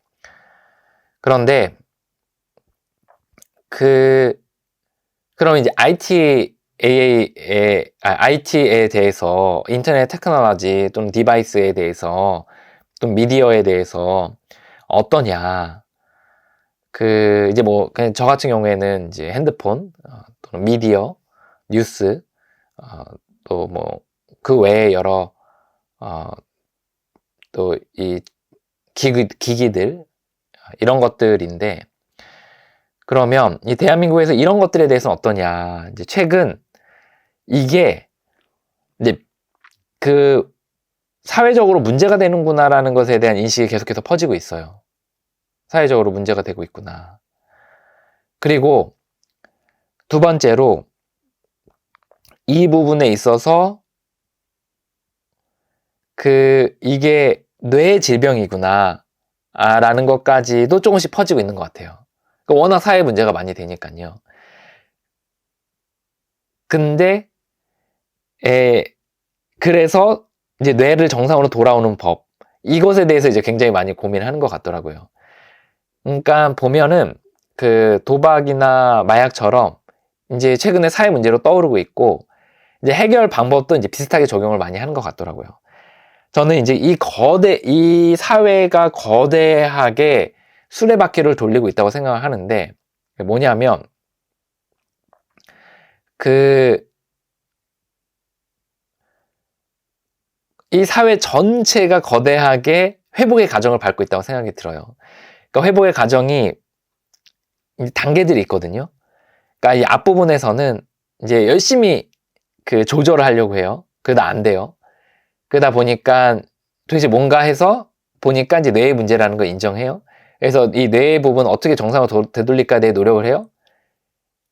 S1: 그런데 그럼 이제 IT에 대해서, 인터넷 테크놀로지 또는 디바이스에 대해서 또는 미디어에 대해서 어떠냐? 이제 뭐 그냥 저 같은 경우에는 이제 핸드폰 또는 미디어, 뉴스, 또 뭐 그 외에 여러 또 이 기기들, 이런 것들인데, 그러면 이 대한민국에서 이런 것들에 대해서는 어떠냐? 이제 최근 이게 이제 그 사회적으로 문제가 되는구나라는 것에 대한 인식이 계속해서 퍼지고 있어요. 사회적으로 문제가 되고 있구나. 그리고 두 번째로 이 부분에 있어서 이게 뇌의 질병이구나 라는 것까지도 조금씩 퍼지고 있는 것 같아요. 워낙 사회 문제가 많이 되니까요. 근데 그래서 이제 뇌를 정상으로 돌아오는 법, 이것에 대해서 이제 굉장히 많이 고민하는 것 같더라고요. 그러니까 보면은 그 도박이나 마약처럼 이제 최근에 사회 문제로 떠오르고 있고, 이제 해결 방법도 이제 비슷하게 적용을 많이 하는 것 같더라고요. 저는 이제 이 사회가 거대하게 수레바퀴를 돌리고 있다고 생각을 하는데, 뭐냐면 이 사회 전체가 거대하게 회복의 과정을 밟고 있다고 생각이 들어요. 그러니까 회복의 과정이 단계들이 있거든요. 그러니까 이 앞부분에서는 이제 열심히 그 조절을 하려고 해요. 그러다 안 돼요. 그러다 보니까 도대체 뭔가 해서 보니까 이제 뇌의 문제라는 걸 인정해요. 그래서 이 뇌의 부분 어떻게 정상으로 되돌릴까 내 노력을 해요.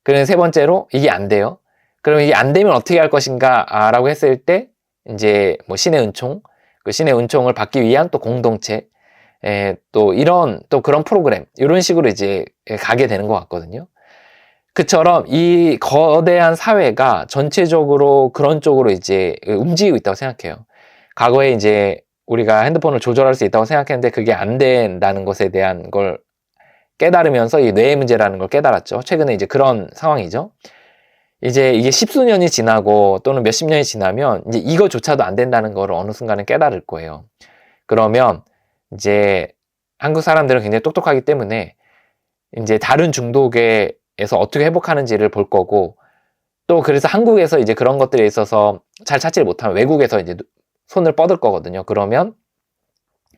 S1: 그래서 세 번째로 이게 안 돼요. 그럼 이게 안 되면 어떻게 할 것인가 라고 했을 때 이제 뭐 신의 은총, 그 신의 은총을 받기 위한 또 공동체, 또 이런 또 그런 프로그램 이런 식으로 이제 가게 되는 것 같거든요. 그처럼 이 거대한 사회가 전체적으로 그런 쪽으로 이제 움직이고 있다고 생각해요. 과거에 이제 우리가 핸드폰을 조절할 수 있다고 생각했는데 그게 안 된다는 것에 대한 걸 깨달으면서 이 뇌의 문제라는 걸 깨달았죠. 최근에 이제 그런 상황이죠. 이제 이게 십수년이 지나고 또는 몇십 년이 지나면 이제 이거조차도 안 된다는 걸 어느 순간에 깨달을 거예요. 그러면 이제 한국 사람들은 굉장히 똑똑하기 때문에 이제 다른 중독에서 어떻게 회복하는지를 볼 거고, 또 그래서 한국에서 이제 그런 것들에 있어서 잘 찾지를 못하면 외국에서 이제 손을 뻗을 거거든요. 그러면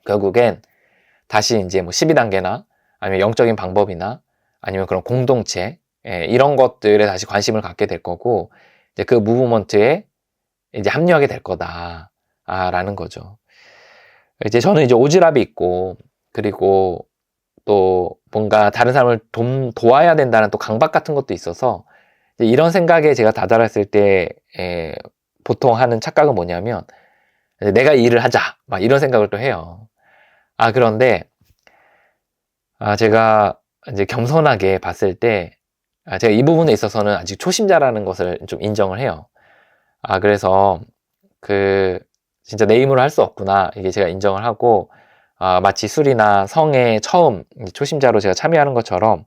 S1: 결국엔 다시 이제 뭐 12단계나 아니면 영적인 방법이나 아니면 그런 공동체, 이런 것들에 다시 관심을 갖게 될 거고, 이제 그 무브먼트에 이제 합류하게 될 거다 라는 거죠. 이제 저는 이제 오지랖이 있고, 그리고 또 뭔가 다른 사람을 도와야 된다는 또 강박 같은 것도 있어서, 이런 생각에 제가 다다랐을 때 보통 하는 착각은 뭐냐면 내가 일을 하자 막 이런 생각을 또 해요. 그런데 제가 이제 겸손하게 봤을 때 제가 이 부분에 있어서는 아직 초심자라는 것을 좀 인정을 해요. 그래서 진짜 내 힘으로 할 수 없구나, 이게 제가 인정을 하고, 마치 술이나 성에 처음 초심자로 제가 참여하는 것처럼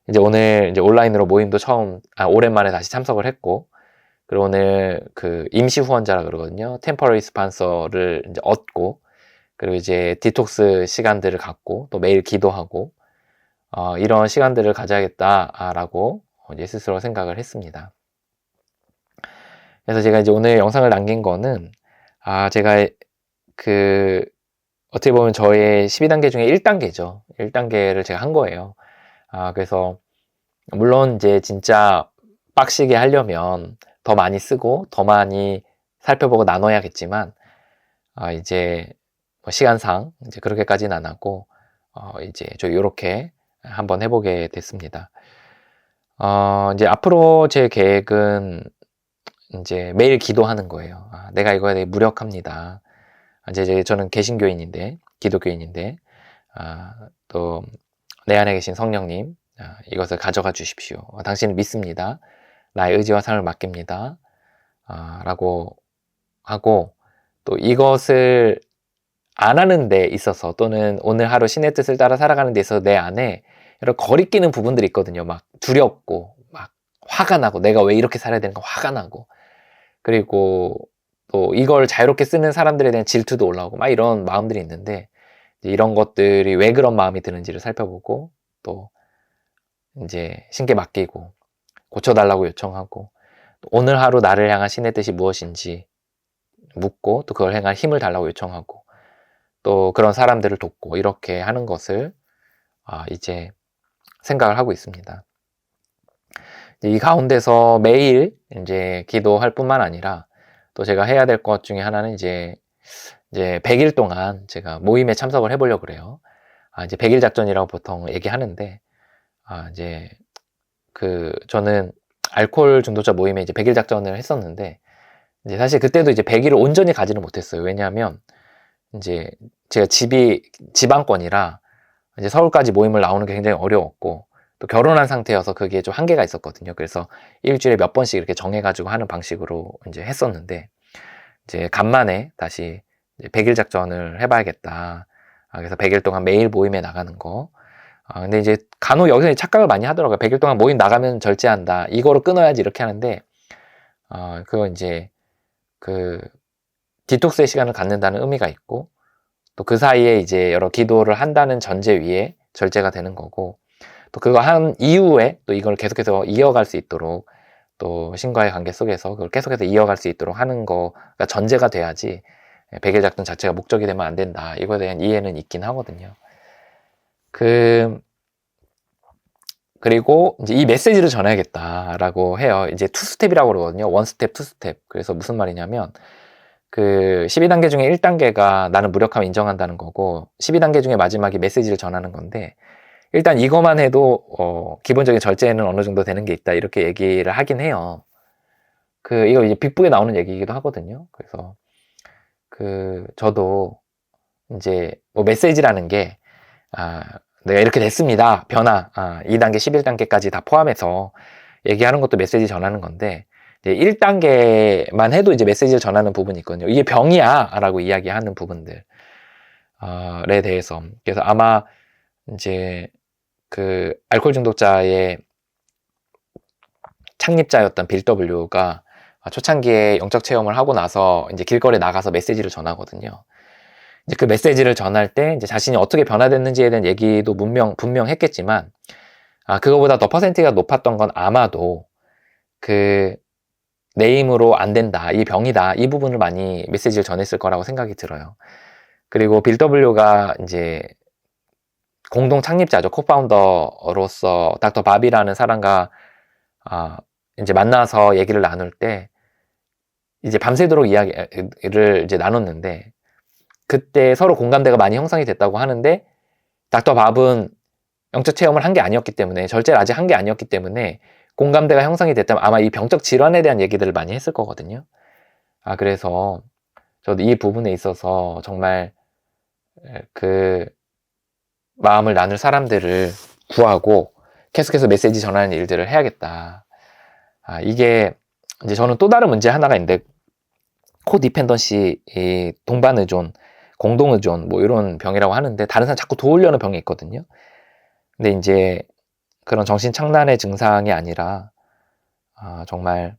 S1: 이제 오늘 이제 온라인으로 모임도 오랜만에 다시 참석을 했고, 그리고 오늘 그 임시 후원자라 그러거든요. 템퍼러리 스폰서를 이제 얻고, 그리고 이제 디톡스 시간들을 갖고 또 매일 기도하고, 이런 시간들을 가져야겠다라고 이제 스스로 생각을 했습니다. 그래서 제가 이제 오늘 영상을 남긴 거는, 제가 어떻게 보면 저의 12단계 중에 1단계죠. 1단계를 제가 한 거예요. 그래서 물론 이제 진짜 빡시게 하려면 더 많이 쓰고 더 많이 살펴보고 나눠야겠지만, 이제 뭐 시간상 이제 그렇게까지는 안 하고, 이제 저 요렇게 한번 해보게 됐습니다. 이제 앞으로 제 계획은 이제 매일 기도하는 거예요. 내가 이거에 대해 무력합니다. 이제 저는 개신교인인데, 기독교인인데, 또 내 안에 계신 성령님, 이것을 가져가 주십시오. 당신을 믿습니다. 나의 의지와 삶을 맡깁니다. 라고 하고, 또 이것을 안 하는 데 있어서, 또는 오늘 하루 신의 뜻을 따라 살아가는 데 있어서 내 안에 이런 거리끼는 부분들이 있거든요. 막 두렵고, 막 화가 나고, 내가 왜 이렇게 살아야 되는가 화가 나고, 그리고 또 이걸 자유롭게 쓰는 사람들에 대한 질투도 올라오고 막 이런 마음들이 있는데, 이런 것들이 왜 그런 마음이 드는지를 살펴보고, 또 이제 신께 맡기고 고쳐달라고 요청하고, 오늘 하루 나를 향한 신의 뜻이 무엇인지 묻고, 또 그걸 행할 힘을 달라고 요청하고, 또 그런 사람들을 돕고, 이렇게 하는 것을 이제 생각을 하고 있습니다. 이 가운데서 매일 이제 기도할 뿐만 아니라, 또 제가 해야 될 것 중에 하나는 이제 100일 동안 제가 모임에 참석을 해보려고 그래요. 이제 100일 작전이라고 보통 얘기하는데, 이제 저는 알코올 중독자 모임에 이제 100일 작전을 했었는데, 이제 사실 그때도 이제 100일을 온전히 가지는 못했어요. 왜냐하면 이제 제가 집이 지방권이라 이제 서울까지 모임을 나오는 게 굉장히 어려웠고, 또 결혼한 상태여서 그게 좀 한계가 있었거든요. 그래서 일주일에 몇 번씩 이렇게 정해가지고 하는 방식으로 이제 했었는데, 이제 간만에 다시 100일 작전을 해봐야겠다. 그래서 100일 동안 매일 모임에 나가는 거. 근데 이제 간혹 여기서 착각을 많이 하더라고요. 100일 동안 모임 나가면 절제한다, 이거로 끊어야지, 이렇게 하는데, 그거 이제 디톡스의 시간을 갖는다는 의미가 있고, 또 그 사이에 이제 여러 기도를 한다는 전제 위에 절제가 되는 거고, 또 그거 한 이후에 또 이걸 계속해서 이어갈 수 있도록, 또 신과의 관계 속에서 그걸 계속해서 이어갈 수 있도록 하는 거가 전제가 돼야지 100일 작전 자체가 목적이 되면 안 된다, 이거에 대한 이해는 있긴 하거든요. 그리고 이제 이 메시지를 전해야겠다라고 해요. 이제 투스텝이라고 그러거든요. 원스텝, 투스텝. 그래서 무슨 말이냐면, 12단계 중에 1단계가 나는 무력함을 인정한다는 거고, 12단계 중에 마지막이 메시지를 전하는 건데, 일단 이것만 해도, 기본적인 절제는 어느 정도 되는 게 있다. 이렇게 얘기를 하긴 해요. 이거 이제 빅북에 나오는 얘기이기도 하거든요. 그래서, 저도 이제 뭐 메시지라는 게, 내가 이렇게 됐습니다. 변화. 2단계, 11단계까지 다 포함해서 얘기하는 것도 메시지 전하는 건데, 이제 1단계만 해도 이제 메시지를 전하는 부분이 있거든요. 이게 병이야. 라고 이야기하는 부분들에 대해서. 그래서 아마 이제 알코올 중독자의 창립자였던 빌 W가 초창기에 영적 체험을 하고 나서 이제 길거리에 나가서 메시지를 전하거든요. 이제 그 메시지를 전할 때 이제 자신이 어떻게 변화됐는지에 대한 얘기도 분명했겠지만, 그거보다 더 퍼센티가 높았던 건 아마도 내 힘으로 안 된다, 이 병이다, 이 부분을 많이 메시지를 전했을 거라고 생각이 들어요. 그리고 빌 W가 이제 공동 창립자죠. 코파운더로서 닥터 바비라는 사람과 이제 만나서 얘기를 나눌 때 이제 밤새도록 이야기를 이제 나눴는데, 그때 서로 공감대가 많이 형성이 됐다고 하는데, 닥터 밥은 영적 체험을 한 게 아니었기 때문에, 절제를 아직 한 게 아니었기 때문에 공감대가 형성이 됐다면 아마 이 병적 질환에 대한 얘기들을 많이 했을 거거든요. 그래서 저도 이 부분에 있어서 정말 마음을 나눌 사람들을 구하고 계속해서 메시지 전하는 일들을 해야겠다. 이게 이제 저는 또 다른 문제 하나가 있는데, 코디펜던시, 이 동반의존, 공동의존, 뭐 이런 병이라고 하는데, 다른 사람 자꾸 도우려는 병이 있거든요. 근데 이제 그런 정신착란의 증상이 아니라, 정말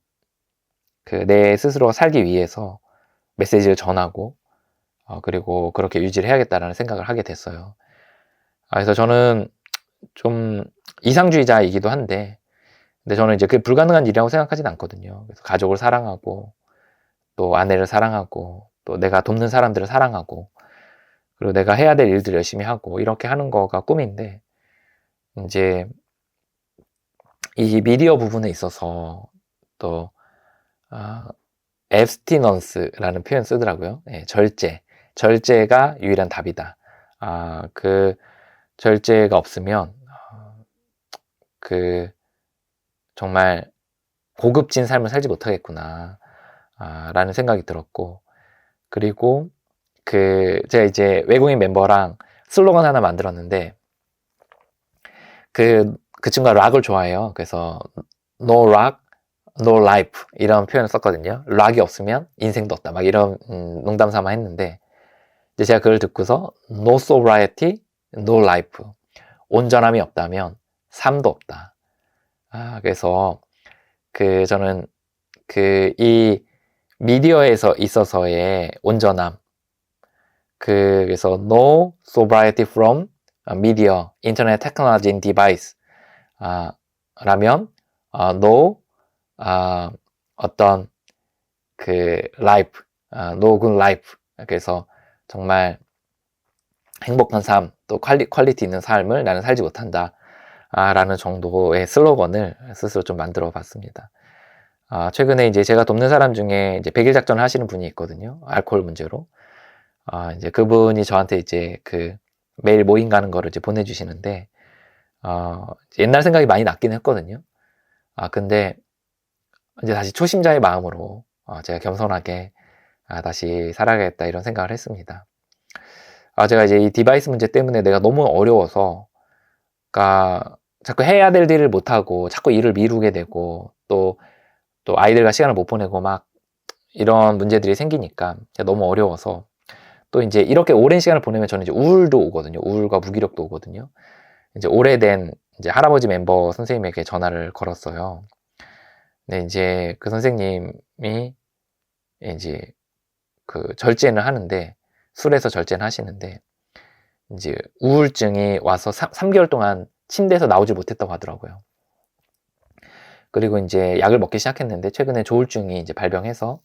S1: 내 스스로 살기 위해서 메시지를 전하고, 그리고 그렇게 유지를 해야겠다라는 생각을 하게 됐어요. 그래서 저는 좀 이상주의자이기도 한데, 근데 저는 이제 그게 불가능한 일이라고 생각하진 않거든요. 그래서 가족을 사랑하고, 또 아내를 사랑하고, 또 내가 돕는 사람들을 사랑하고, 그리고 내가 해야 될 일들 열심히 하고, 이렇게 하는 거가 꿈인데, 이제 이 미디어 부분에 있어서 또 앱스티넌스라는 표현 쓰더라고요. 절제가 유일한 답이다. 절제가 없으면 정말 고급진 삶을 살지 못하겠구나 라는 생각이 들었고, 그리고 제가 이제 외국인 멤버랑 슬로건 하나 만들었는데, 그 친구가 락을 좋아해요. 그래서 No rock, no life 이런 표현을 썼거든요. 락이 없으면 인생도 없다, 막 이런 농담 삼아 했는데, 이제 제가 그걸 듣고서 No sobriety, no life, 온전함이 없다면 삶도 없다. 그래서 저는 이 미디어에서 있어서의 온전함, 그래서 no sobriety from media, internet technology and device 라면 no 어떤 life, no good life, 그래서 정말 행복한 삶, 또 퀄리티 있는 삶을 나는 살지 못한다 라는 정도의 슬로건을 스스로 좀 만들어 봤습니다. 최근에 이제 제가 돕는 사람 중에 이제 100일 작전을 하시는 분이 있거든요. 알코올 문제로. 이제 그분이 저한테 이제 매일 모임 가는 거를 이제 보내주시는데, 옛날 생각이 많이 났긴 했거든요. 근데 이제 다시 초심자의 마음으로 제가 겸손하게 다시 살아야겠다 이런 생각을 했습니다. 제가 이제 이 디바이스 문제 때문에 내가 너무 어려워서, 자꾸 해야 될 일을 못하고 자꾸 일을 미루게 되고, 또 아이들과 시간을 못 보내고 막 이런 문제들이 생기니까 너무 어려워서, 또 이제 이렇게 오랜 시간을 보내면 저는 이제 우울도 오거든요. 우울과 무기력도 오거든요. 이제 오래된 이제 할아버지 멤버 선생님에게 전화를 걸었어요. 근데 이제 그 선생님이 이제 절제는 하는데, 술에서 절제는 하시는데, 이제 우울증이 와서 3개월 동안 침대에서 나오지 못했다고 하더라고요. 그리고 이제 약을 먹기 시작했는데, 최근에 조울증이 이제 발병해서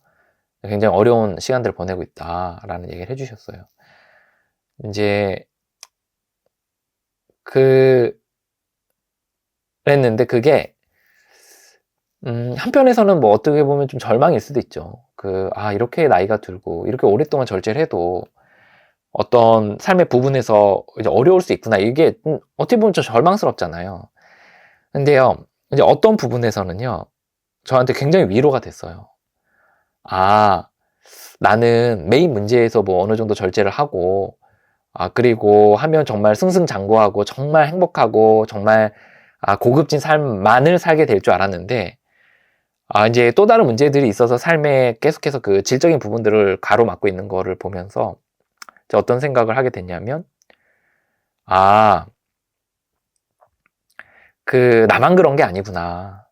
S1: 굉장히 어려운 시간들을 보내고 있다라는 얘기를 해주셨어요. 이제 그랬는데 그게 한편에서는 뭐 어떻게 보면 좀 절망일 수도 있죠. 이렇게 나이가 들고 이렇게 오랫동안 절제를 해도 어떤 삶의 부분에서 이제 어려울 수 있구나. 이게 어떻게 보면 좀 절망스럽잖아요. 근데요, 이제 어떤 부분에서는요, 저한테 굉장히 위로가 됐어요. 아, 나는 메인 문제에서 뭐 어느 정도 절제를 하고, 그리고 하면 정말 승승장구하고, 정말 행복하고, 정말 고급진 삶만을 살게 될 줄 알았는데, 이제 또 다른 문제들이 있어서 삶에 계속해서 그 질적인 부분들을 가로막고 있는 거를 보면서, 제가 어떤 생각을 하게 됐냐면, 아, 나만 그런 게 아니구나.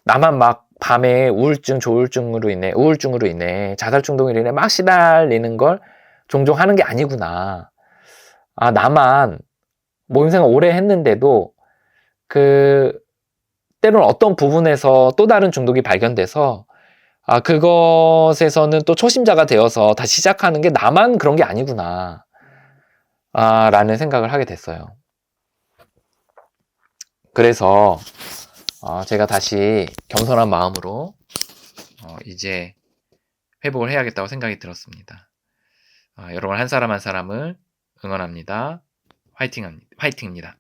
S1: 나만 막 밤에 우울증으로 인해, 자살 충동으로 인해 막 시달리는 걸 종종 하는 게 아니구나. 나만 모임생활 오래 했는데도 때로는 어떤 부분에서 또 다른 중독이 발견돼서 그것에서는 또 초심자가 되어서 다시 시작하는 게 나만 그런 게 아니구나. 라는 생각을 하게 됐어요. 그래서 제가 다시 겸손한 마음으로 이제 회복을 해야겠다고 생각이 들었습니다. 여러분 한 사람 한 사람을 응원합니다. 화이팅입니다.